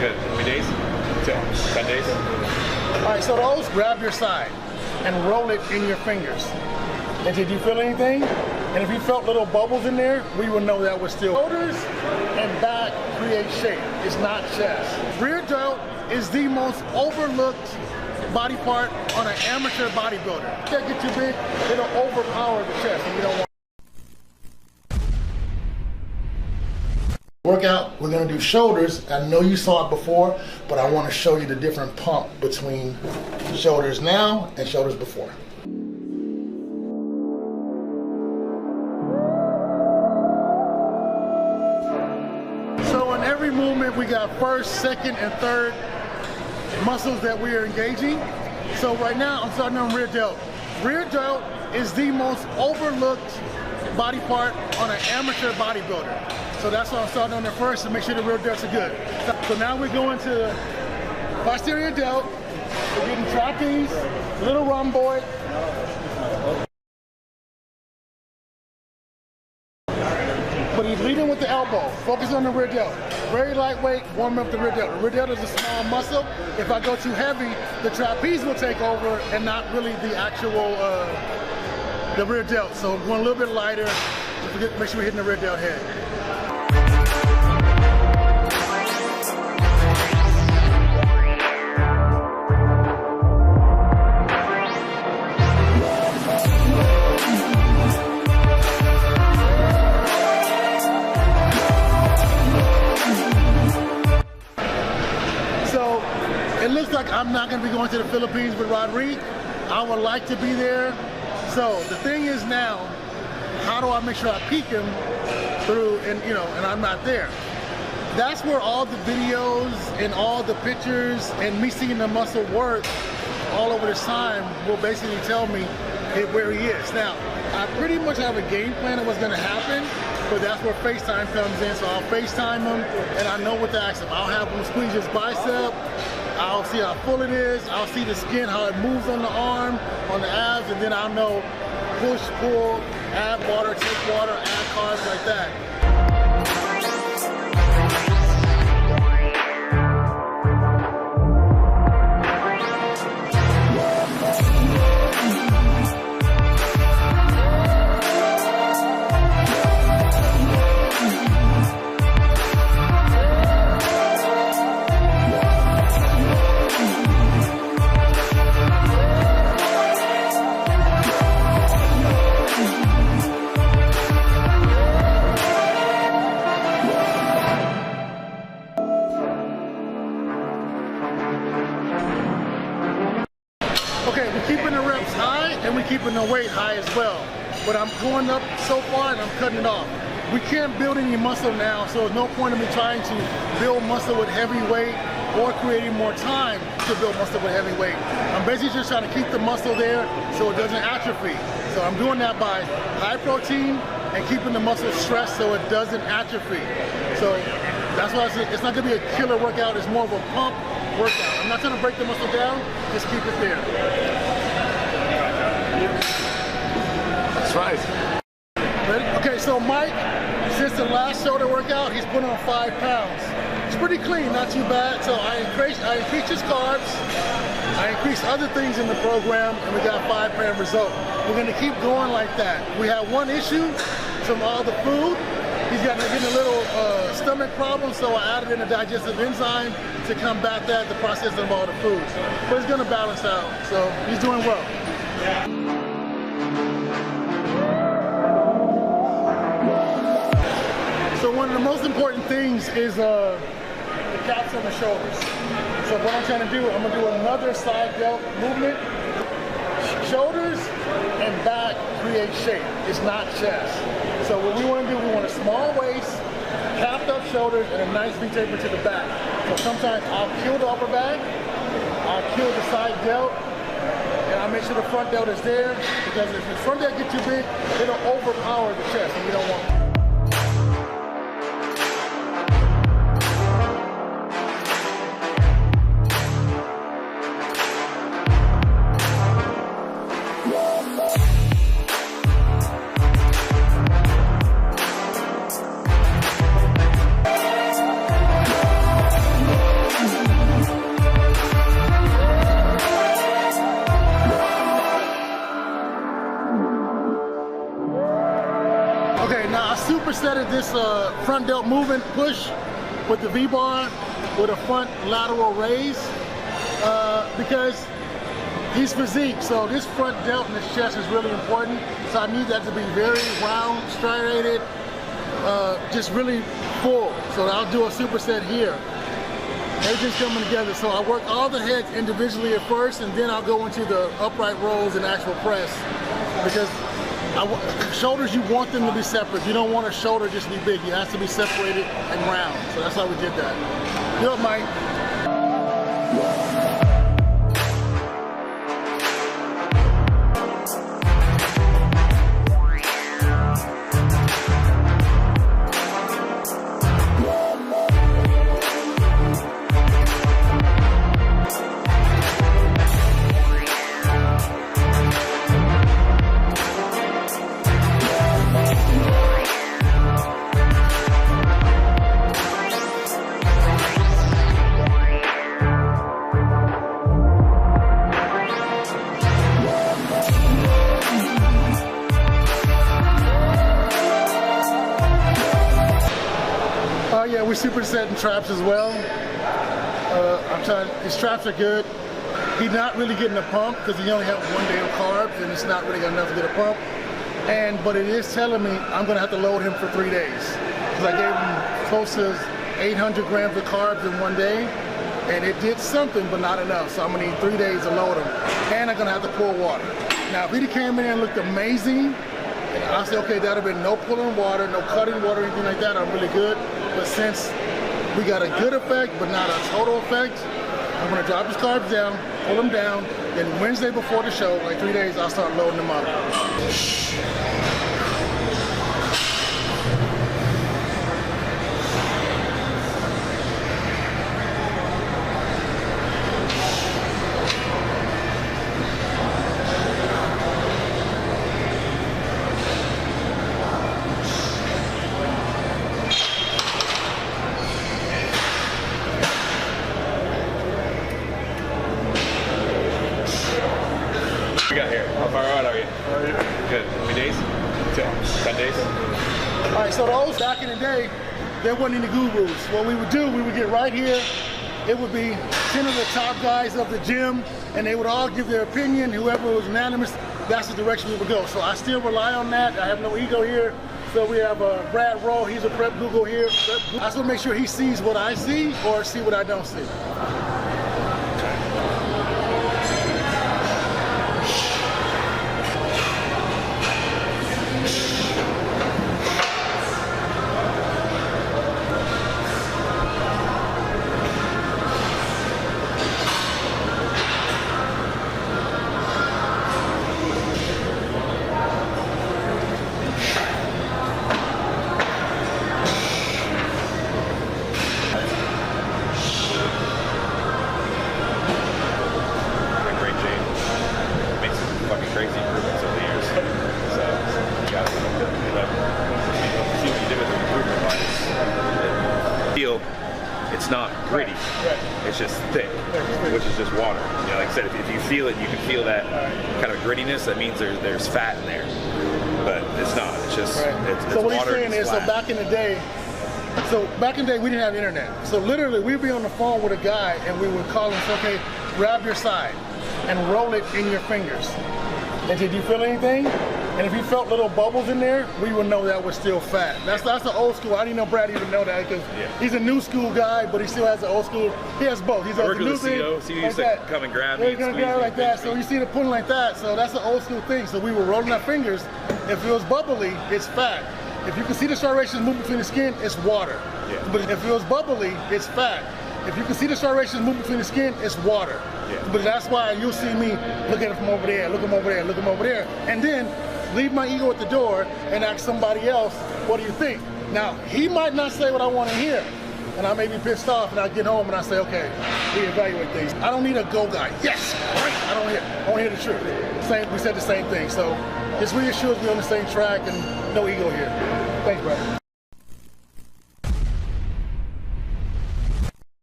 Good. How many days? 10 days. All right, so those, grab your side and roll it in your fingers. And did you feel anything? And if you felt little bubbles in there, we would know that was still. Shoulders and back create shape. It's not chest. Rear delt is the most overlooked body part on an amateur bodybuilder. If they get too big, it'll overpower the chest, and you don't want. Workout, we're gonna do shoulders. I know you saw it before, but I want to show you the different pump between shoulders now and shoulders before. So in every movement, we got first, second, and third muscles that we are engaging. So right now, I'm starting on rear delt. Rear delt is the most overlooked body part on an amateur bodybuilder. So that's why I'm starting on there first to make sure the rear delts are good. So now we're going to posterior delt. We're getting trapeze, little rhomboid. But he's leading with the elbow. Focus on the rear delt. Very lightweight, warm up the rear delt. The rear delt is a small muscle. If I go too heavy, the trapeze will take over and not really the actual the rear delt. So I'm going a little bit lighter. Make sure we're hitting the rear delt head. So it looks like I'm not going to be going to the Philippines with Rodrigue. I would like to be there. So the thing is now, how do I make sure I peak him through, and and I'm not there? That's where all the videos and all the pictures and me seeing the muscle work all over this time will basically tell me where he is. Now, I pretty much have a game plan of what's going to happen, but that's where FaceTime comes in. So I'll FaceTime him, and I know what to ask him. I'll have him squeeze his bicep. I'll see how full it is. I'll see the skin, how it moves on the arm, on the abs, and then I'll know push, pull, add water, take water, add carbs, like that. Okay, we're keeping the reps high and we're keeping the weight high as well. But I'm going up so far and I'm cutting it off. We can't build any muscle now, so there's no point in me trying to build muscle with heavy weight or creating more time to build muscle with heavy weight. I'm basically just trying to keep the muscle there so it doesn't atrophy. So I'm doing that by high protein and keeping the muscle stressed so it doesn't atrophy. So that's why it's not gonna be a killer workout, it's more of a pump workout. I'm not trying to break the muscle down, just keep it there. That's right. Ready? Okay, so Mike, since the last shoulder workout, he's put on 5 pounds. It's pretty clean, not too bad. So I increased his carbs, I increased other things in the program, and we got a 5-pound result. We're gonna keep going like that. We have one issue from all the food. He's getting a little stomach problem, so I added in a digestive enzyme to combat that, the process of all the foods. But it's gonna balance out, so he's doing well. So one of the most important things is the caps on the shoulders. So what I'm trying to do, I'm gonna do another side delt movement. Shoulders and back create shape, it's not chest. So what we want to do, we want a small waist, capped up shoulders, and a nice V-taper to the back. So sometimes I'll kill the upper back, I'll kill the side delt, and I'll make sure the front delt is there, because if the front delt gets too big, it'll overpower the chest, and we don't want that. supersetted this front delt movement push with the V-bar with a front lateral raise because he's physique, so this front delt in his chest is really important. So I need that to be very round, striated, just really full. So I'll do a superset here. Everything's coming together. So I work all the heads individually at first, and then I'll go into the upright rolls and actual press. Because shoulders, you want them to be separate. You don't want a shoulder just to be big. It has to be separated and round. So that's how we did that. Good, Mike. Yeah, we're supersetting traps as well. His traps are good. He's not really getting a pump because he only has 1 day of carbs and it's not really got enough to get a pump. But it is telling me I'm gonna have to load him for 3 days. Because I gave him close to 800 grams of carbs in 1 day and it did something, but not enough. So I'm gonna need 3 days to load him. And I'm gonna have to pour water. Now, if he came in and looked amazing, and I said, okay, that'll be no pulling water, no cutting water, anything like that, I'm really good. But since we got a good effect, but not a total effect, I'm gonna drop his carbs down, pull them down, then Wednesday before the show, like 3 days, I'll start loading them up. We got here. How far out are you? Good. How many days? 10 days? All right, so those back in the day, there wasn't any gurus. What we would do, we would get right here. It would be 10 of the top guys of the gym, and they would all give their opinion. Whoever was unanimous, that's the direction we would go. So I still rely on that. I have no ego here. So we have Brad Rowe, he's a prep Google here. I just want to make sure he sees what I see or see what I don't see. Crazy improvements over the years. So you got to see what you did with the improvement lines. Feel it's not gritty. It's just thick, which is just water. You know, like I said, if you feel it, you can feel that kind of grittiness. That means there's fat in there, but it's not. It's just it's so what water. he's saying is, so back in the day, we didn't have internet. So literally, we'd be on the phone with a guy, and we would call him and say, okay, grab your side and roll it in your fingers. And did you feel anything? And if he felt little bubbles in there, we would know that was still fat. That's the old school. I didn't know Brad even know that because he's a new school guy, but he still has the old school. He has both. He's a new thing. So he used to come and grab me. He's gonna grab like that. So you see the pulling like that. So that's the old school thing. So we were rolling our fingers. If it was bubbly, it's fat. If you can see the striations move between the skin, it's water. But if it was bubbly, it's fat. If you can see the striations move between the skin, it's water. But that's why you'll see me look at it from over there, look him over there, look him over there, and then leave my ego at the door and ask somebody else, what do you think? Now, he might not say what I want to hear, and I may be pissed off, and I get home and I say, okay, we evaluate things. I don't need a go guy. Yes, great. I don't hear the truth. We said the same thing. So just reassures me on the same track and no ego here. Thanks, brother.